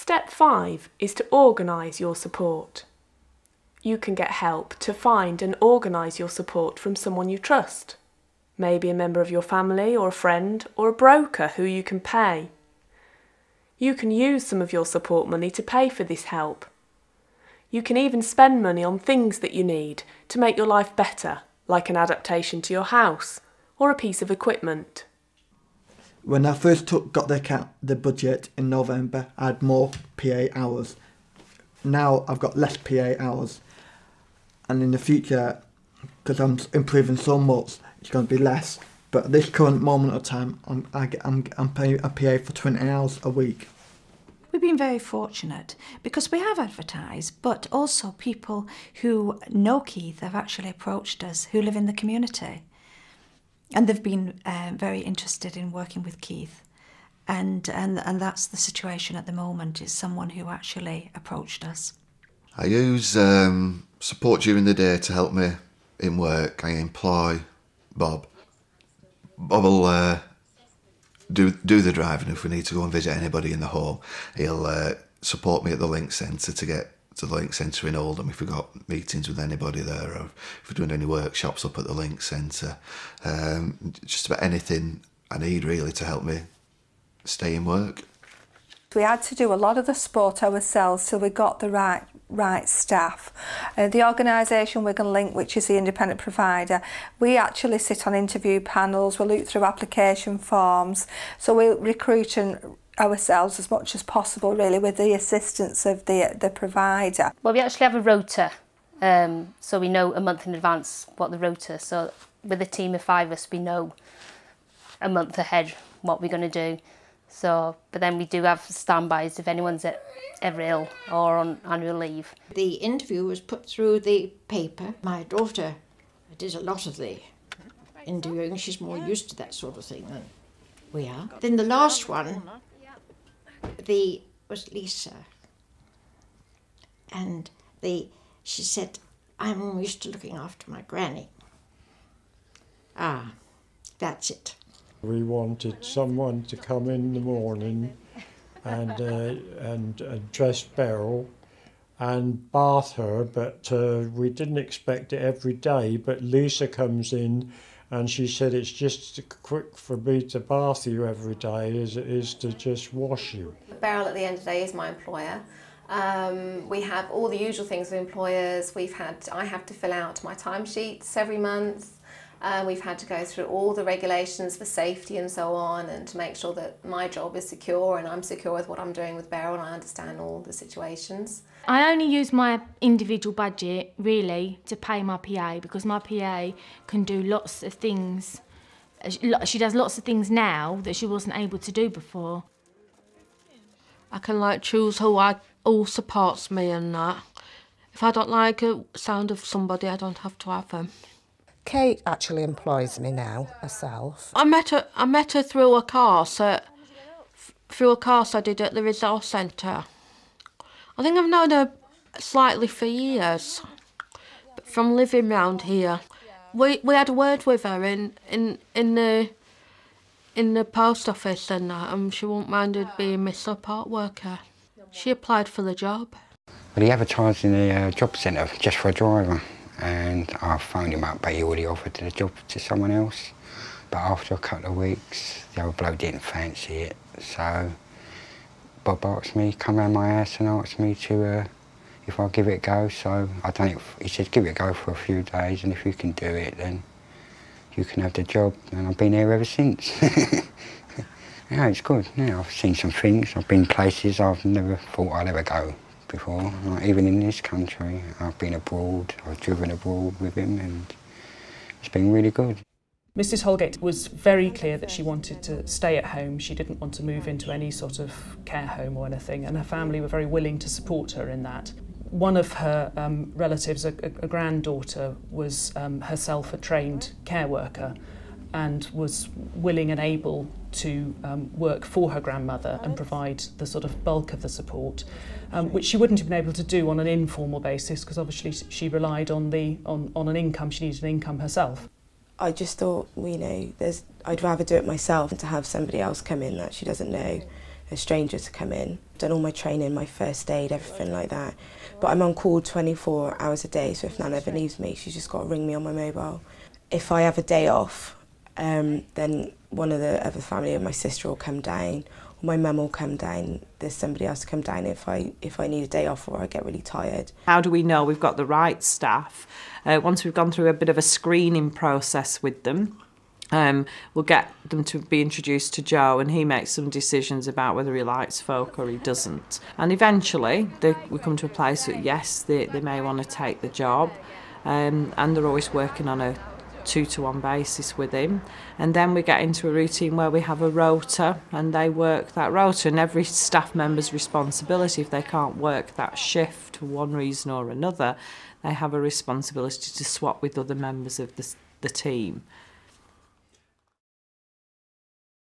Step 5 is to organise your support. You can get help to find and organise your support from someone you trust. Maybe a member of your family or a friend or a broker who you can pay. You can use some of your support money to pay for this help. You can even spend money on things that you need to make your life better, like an adaptation to your house or a piece of equipment. When I first got the budget in November, I had more PA hours. Now I've got less PA hours, and in the future, because I'm improving so much, it's going to be less. But at this current moment of time, I'm paying a PA for 20 hours a week. We've been very fortunate because we have advertised, but also people who know Keith have actually approached us who live in the community. And they've been very interested in working with Keith. And that's the situation at the moment, is someone who actually approached us. I use support during the day to help me in work. I employ Bob. Bob will do the driving if we need to go and visit anybody in the home. He'll support me at the link centre to get to the link centre in Oldham if we've got meetings with anybody there, or if we're doing any workshops up at the link centre. Just about anything I need really to help me stay in work. We had to do a lot of the support ourselves till we got the right staff. The organisation Wigan Link, which is the independent provider, we actually sit on interview panels, we look through application forms, so we recruit ourselves as much as possible really with the assistance of the provider. Well, we actually have a rota, so we know a month in advance what the rota, so with a team of 5 of us we know a month ahead what we're going to do. So, but then we do have standbys if anyone's ever ill or on annual leave. The interview was put through the paper. My daughter did a lot of the interviewing. She's more used to that sort of thing than we are. Then the last one, was Lisa. And she said, I'm used to looking after my granny. Ah, that's it. We wanted someone to come in the morning and dress Beryl and bath her, but we didn't expect it every day. But Lisa comes in and she said it's just quick for me to bath you every day as it is to just wash you. Beryl at the end of the day is my employer. We have all the usual things with employers. I have to fill out my timesheets every month. We've had to go through all the regulations for safety and so on, and to make sure that my job is secure and I'm secure with what I'm doing with Beryl and I understand all the situations. I only use my individual budget really to pay my PA, because my PA can do lots of things. She does lots of things now that she wasn't able to do before. I can choose who supports me and that. If I don't like the sound of somebody, I don't have to have them. Kate actually employs me now herself. I met her through a course I did at the resource centre. I think I've known her slightly for years, but from living round here. We had a word with her in the post office and that, and she won't mind being my support worker. She applied for the job. Well, he advertised in the job centre just for a driver. And I phoned him up, but he already offered the job to someone else. But after a couple of weeks, the other bloke didn't fancy it. So Bob asked me to come round my house and asked me to if I'll give it a go. So I done it. He said, give it a go for a few days, and if you can do it, then you can have the job. And I've been here ever since. Yeah, it's good. Yeah, I've seen some things. I've been places I've never thought I'd ever go before, even in this country. I've been abroad, I've driven abroad with him, and it's been really good. Mrs Holgate was very clear that she wanted to stay at home. She didn't want to move into any sort of care home or anything, and her family were very willing to support her in that. One of her relatives, a granddaughter, was herself a trained care worker and was willing and able to work for her grandmother and provide the sort of bulk of the support, which she wouldn't have been able to do on an informal basis, because obviously she relied on an income. She needed an income herself. I just thought, I'd rather do it myself than to have somebody else come in that she doesn't know a stranger to come in. Done all my training, my first aid, everything like that. But I'm on call 24 hours a day, so if Nan ever needs me, she's just got to ring me on my mobile. If I have a day off, then one of the other family, my sister will come down, or my mum will come down. There's somebody else to come down if I need a day off or I get really tired. How do we know we've got the right staff? Once we've gone through a bit of a screening process with them, we'll get them to be introduced to Joe, and he makes some decisions about whether he likes folk or he doesn't. And eventually we come to a place that yes, they may want to take the job, and they're always working on a 2-to-1 basis with him. And then we get into a routine where we have a rota and they work that rota, and every staff member's responsibility, if they can't work that shift for one reason or another, they have a responsibility to swap with other members of the team.